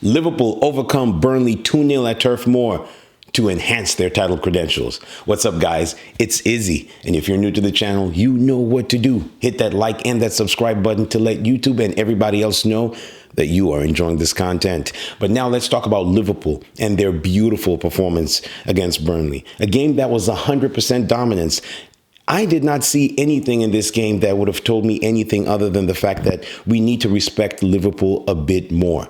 Liverpool overcome Burnley 2-0 at Turf Moor to enhance their title credentials. What's up, guys? It's Izzy. And if you're new to the channel, you know what to do. Hit that like and that subscribe button to let YouTube and everybody else know that you are enjoying this content. But now let's talk about Liverpool and their beautiful performance against Burnley. A game that was 100% dominance. I did not see anything in this game that would have told me anything other than the fact that we need to respect Liverpool a bit more.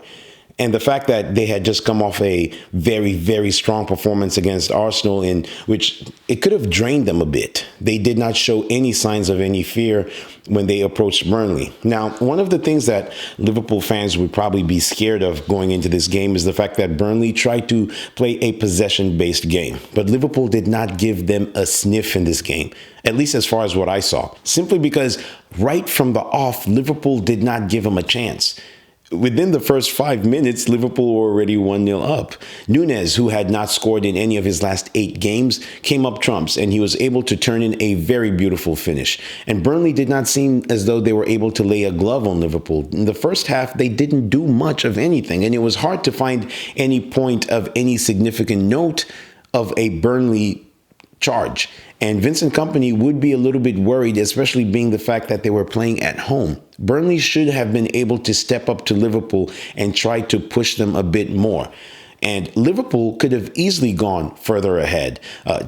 And the fact that they had just come off a very, very strong performance against Arsenal, in which it could have drained them a bit. They did not show any signs of any fear when they approached Burnley. Now, one of the things that Liverpool fans would probably be scared of going into this game is the fact that Burnley tried to play a possession-based game. But Liverpool did not give them a sniff in this game, at least as far as what I saw. Simply because right from the off, Liverpool did not give them a chance. Within the first 5 minutes, Liverpool were already 1-0 up. Núñez, who had not scored in any of his last 8 games, came up trumps, and he was able to turn in a very beautiful finish. And Burnley did not seem as though they were able to lay a glove on Liverpool. In the first half, they didn't do much of anything, and it was hard to find any point of any significant note of a Burnley charge. And Vincent Kompany would be a little bit worried, especially being the fact that they were playing at home. Burnley should have been able to step up to Liverpool and try to push them a bit more. And Liverpool could have easily gone further ahead.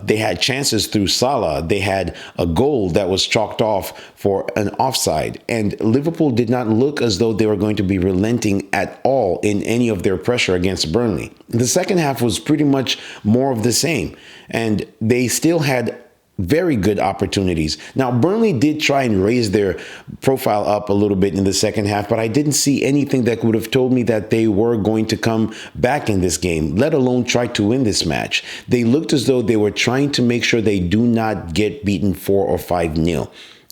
They had chances through Salah. They had a goal that was chalked off for an offside. And Liverpool did not look as though they were going to be relenting at all in any of their pressure against Burnley. The second half was pretty much more of the same. And they still had very good opportunities. Now, Burnley did try and raise their profile up a little bit in the second half, but I didn't see anything that would have told me that they were going to come back in this game, let alone try to win this match. They looked as though they were trying to make sure they do not get beaten 4 or 5-0.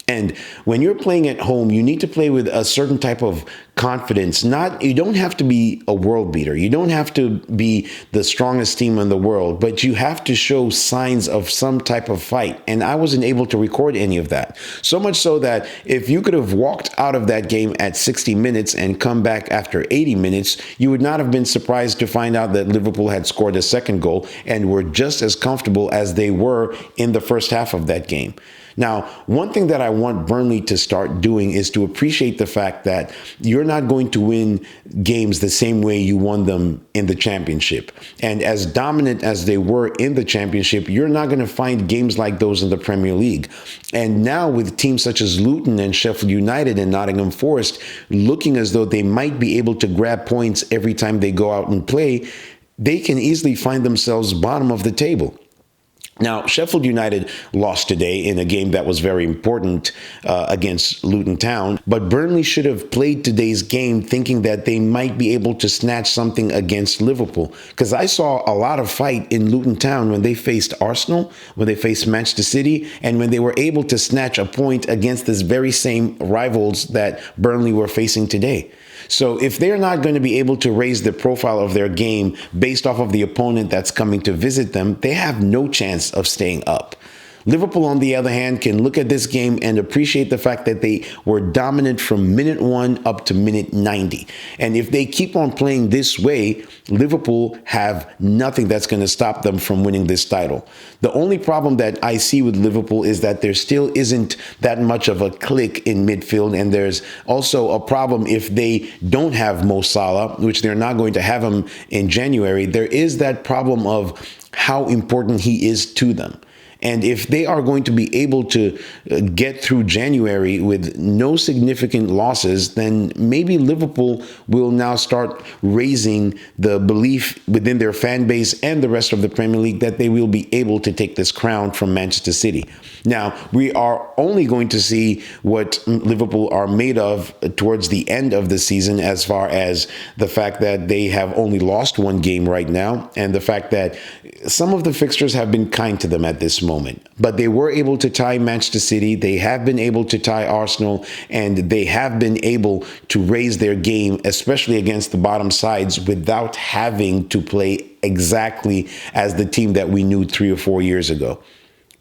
And when you're playing at home, you need to play with a certain type of confidence. You don't have to be a world beater. You don't have to be the strongest team in the world, but you have to show signs of some type of fight. And I wasn't able to record any of that. So much so that if you could have walked out of that game at 60 minutes and come back after 80 minutes, you would not have been surprised to find out that Liverpool had scored a second goal and were just as comfortable as they were in the first half of that game. Now, one thing that I want Burnley to start doing is to appreciate the fact that you're not going to win games the same way you won them in the championship. And as dominant as they were in the championship, you're not going to find games like those in the Premier League. And now with teams such as Luton and Sheffield United and Nottingham Forest looking as though they might be able to grab points every time they go out and play, they can easily find themselves bottom of the table. Now, Sheffield United lost today in a game that was very important against Luton Town, but Burnley should have played today's game thinking that they might be able to snatch something against Liverpool, because I saw a lot of fight in Luton Town when they faced Arsenal, when they faced Manchester City, and when they were able to snatch a point against this very same rivals that Burnley were facing today. So if they're not going to be able to raise the profile of their game based off of the opponent that's coming to visit them, they have no chance of staying up. Liverpool, on the other hand, can look at this game and appreciate the fact that they were dominant from minute 1 up to minute 90. And if they keep on playing this way, Liverpool have nothing that's going to stop them from winning this title. The only problem that I see with Liverpool is that there still isn't that much of a click in midfield. And there's also a problem if they don't have Mo Salah, which they're not going to have him in January. There is that problem of how important he is to them. And if they are going to be able to get through January with no significant losses, then maybe Liverpool will now start raising the belief within their fan base and the rest of the Premier League that they will be able to take this crown from Manchester City. Now, we are only going to see what Liverpool are made of towards the end of the season, as far as the fact that they have only lost 1 game right now, and the fact that some of the fixtures have been kind to them at this moment. But they were able to tie Manchester City, they have been able to tie Arsenal, and they have been able to raise their game, especially against the bottom sides, without having to play exactly as the team that we knew 3 or 4 years ago.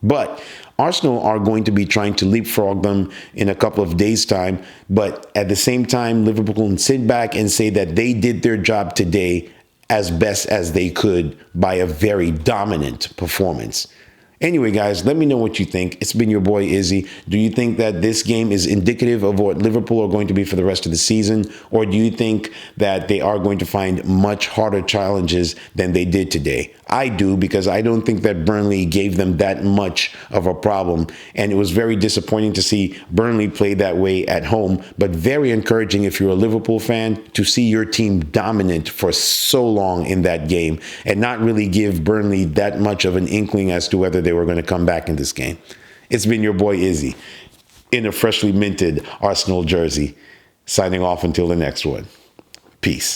But Arsenal are going to be trying to leapfrog them in a couple of days' time. But at the same time, Liverpool can sit back and say that they did their job today as best as they could by a very dominant performance. Anyway, guys, let me know what you think. It's been your boy, Izzy. Do you think that this game is indicative of what Liverpool are going to be for the rest of the season? Or do you think that they are going to find much harder challenges than they did today? I do, because I don't think that Burnley gave them that much of a problem. And it was very disappointing to see Burnley play that way at home, but very encouraging if you're a Liverpool fan to see your team dominant for so long in that game and not really give Burnley that much of an inkling as to whether they were going to come back in this game. It's been your boy Izzy in a freshly minted Arsenal jersey, signing off until the next one. Peace.